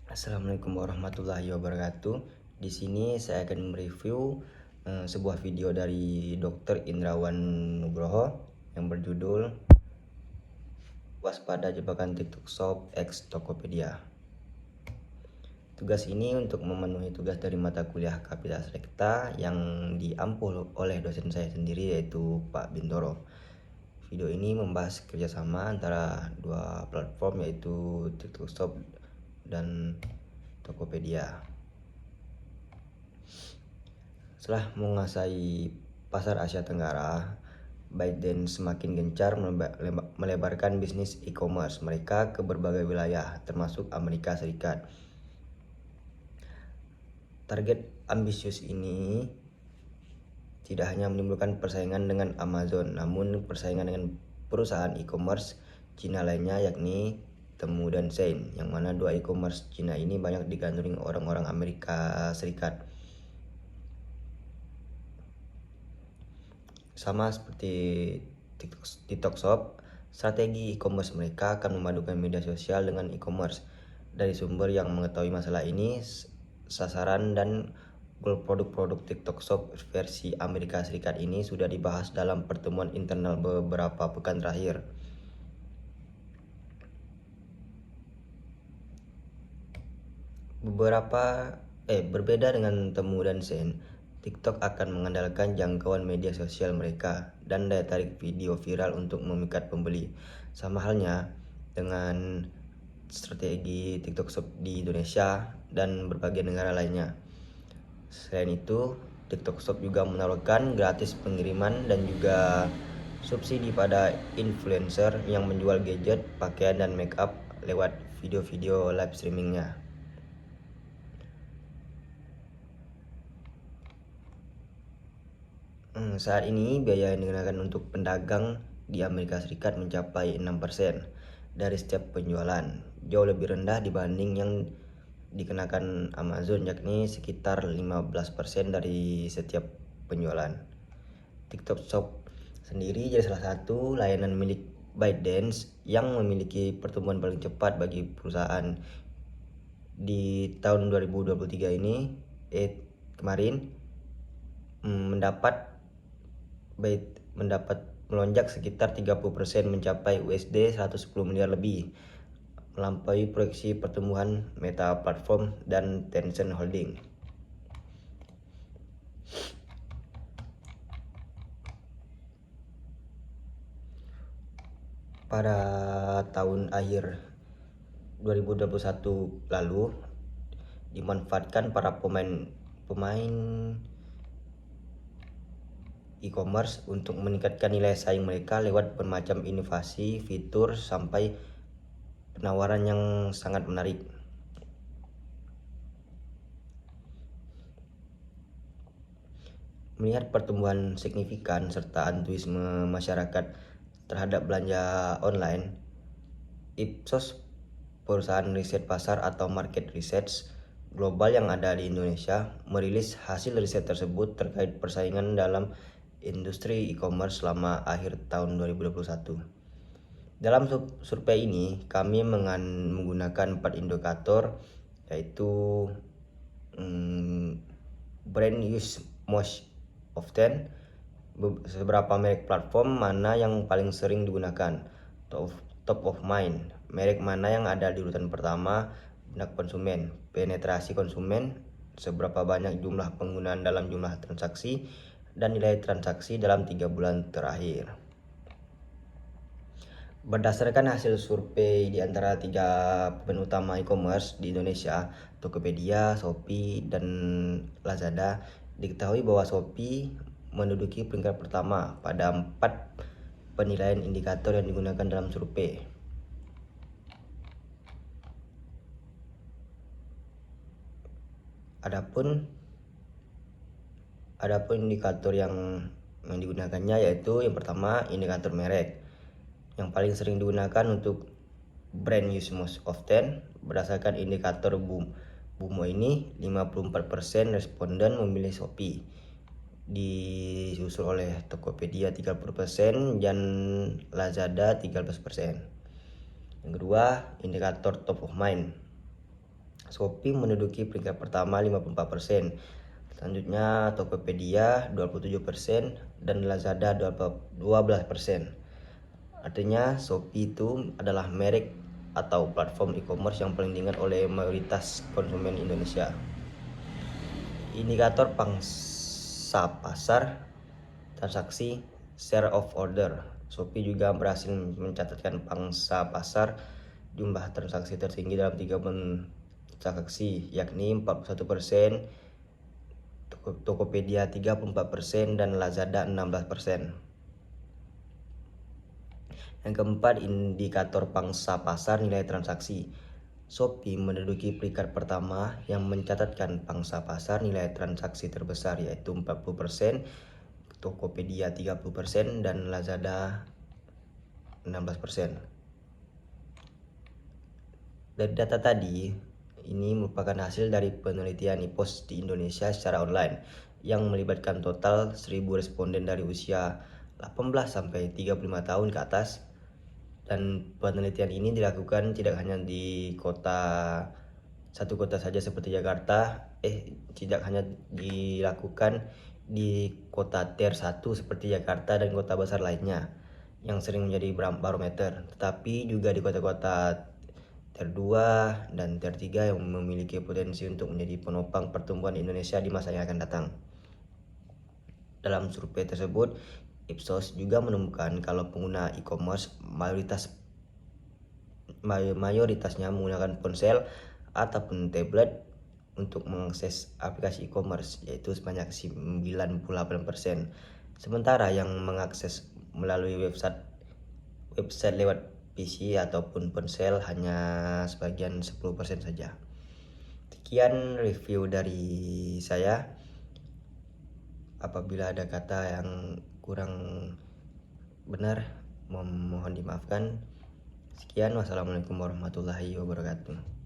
Assalamualaikum warahmatullahi wabarakatuh. Di sini saya akan mereview sebuah video dari Dr. Indrawan Nugroho yang berjudul Waspada Jebakan TikTok Shop X Tokopedia. Tugas ini untuk memenuhi tugas dari mata kuliah Kapitalis Rekta yang diampu oleh dosen saya sendiri, yaitu Pak Bintoro. Video ini membahas kerjasama antara dua platform, yaitu TikTok Shop dan Tokopedia. Setelah menguasai pasar Asia Tenggara, ByteDance semakin gencar melebarkan bisnis e-commerce mereka ke berbagai wilayah, termasuk Amerika Serikat. Target ambisius ini tidak hanya menimbulkan persaingan dengan Amazon, namun persaingan dengan perusahaan e-commerce Cina lainnya, yakni Temu dan Shein, yang mana dua e-commerce Cina ini banyak digandrungi orang-orang Amerika Serikat. Sama seperti TikTok Shop, strategi e-commerce mereka akan memadukan media sosial dengan e-commerce. Dari sumber yang mengetahui masalah ini, sasaran dan goal produk-produk TikTok Shop versi Amerika Serikat ini sudah dibahas dalam pertemuan internal beberapa pekan terakhir. Berbeda dengan Temu dan Shein, TikTok akan mengandalkan jangkauan media sosial mereka dan daya tarik video viral untuk memikat pembeli. Sama halnya dengan strategi TikTok Shop di Indonesia dan berbagai negara lainnya. Selain itu, TikTok Shop juga menawarkan gratis pengiriman dan juga subsidi pada influencer yang menjual gadget, pakaian, dan makeup lewat video-video live streamingnya. Saat ini biaya yang digunakan untuk pedagang di Amerika Serikat mencapai 6% dari setiap penjualan, jauh lebih rendah dibanding yang dikenakan Amazon, yakni sekitar 15% dari setiap penjualan. TikTok Shop sendiri jadi salah satu layanan milik ByteDance yang memiliki pertumbuhan paling cepat bagi perusahaan di tahun 2023 ini. Kemarin mendapat melonjak sekitar 30%, mencapai USD 110 miliar lebih, melampaui proyeksi pertumbuhan Meta Platform dan Tencent Holding. Pada tahun akhir 2021 lalu, dimanfaatkan para pemain e-commerce untuk meningkatkan nilai saing mereka lewat bermacam inovasi, fitur, sampai penawaran yang sangat menarik. Melihat pertumbuhan signifikan serta antusiasme masyarakat terhadap belanja online, Ipsos, perusahaan riset pasar atau market research global yang ada di Indonesia, merilis hasil riset tersebut terkait persaingan dalam industri e-commerce selama akhir tahun 2021. Dalam survei ini, kami menggunakan 4 indikator, yaitu brand use most often, seberapa merek platform mana yang paling sering digunakan, top of mind, merek mana yang ada di urutan pertama, benak konsumen, penetrasi konsumen, seberapa banyak jumlah penggunaan dalam jumlah transaksi, dan nilai transaksi dalam 3 bulan terakhir. Berdasarkan hasil survei di antara 3 pemain utama e-commerce di Indonesia, Tokopedia, Shopee, dan Lazada, diketahui bahwa Shopee menduduki peringkat pertama pada 4 penilaian indikator yang digunakan dalam survei. Adapun indikator yang digunakannya, yaitu yang pertama indikator merek, yang paling sering digunakan untuk brand use most often. Berdasarkan indikator BUMO ini, 54% responden memilih Shopee, disusul oleh Tokopedia 30% dan Lazada 13%. Yang kedua, indikator top of mind. Shopee menduduki peringkat pertama 54%. Selanjutnya Tokopedia 27% dan Lazada 12%. Artinya Shopee itu adalah merek atau platform e-commerce yang paling diingat oleh mayoritas konsumen Indonesia. Indikator pangsa pasar, transaksi, share of order. Shopee juga berhasil mencatatkan pangsa pasar jumlah transaksi tertinggi dalam 3 bulan transaksi, yakni 41%, Tokopedia 34% dan Lazada 16%. Yang keempat, indikator pangsa pasar nilai transaksi. Shopee menduduki peringkat pertama yang mencatatkan pangsa pasar nilai transaksi terbesar, yaitu 40%, Tokopedia 30% dan Lazada 16%. Dari data tadi, ini merupakan hasil dari penelitian IPOS di Indonesia secara online yang melibatkan total 1.000 responden dari usia 18 sampai 35 tahun ke atas. Dan penelitian ini dilakukan tidak hanya di satu kota saja seperti Jakarta, tidak hanya dilakukan di kota tier 1 seperti Jakarta dan kota besar lainnya yang sering menjadi barometer, tetapi juga di kota-kota tier 2 dan tier 3 yang memiliki potensi untuk menjadi penopang pertumbuhan Indonesia di masa yang akan datang. Dalam survei tersebut, Ipsos juga menemukan kalau pengguna e-commerce mayoritasnya menggunakan ponsel ataupun tablet untuk mengakses aplikasi e-commerce, yaitu sebanyak 98%. Sementara yang mengakses melalui website lewat PC ataupun ponsel hanya sebagian 10% saja. Sekian review dari saya. Apabila ada kata yang kurang benar, mohon dimaafkan. Sekian, wassalamualaikum warahmatullahi wabarakatuh.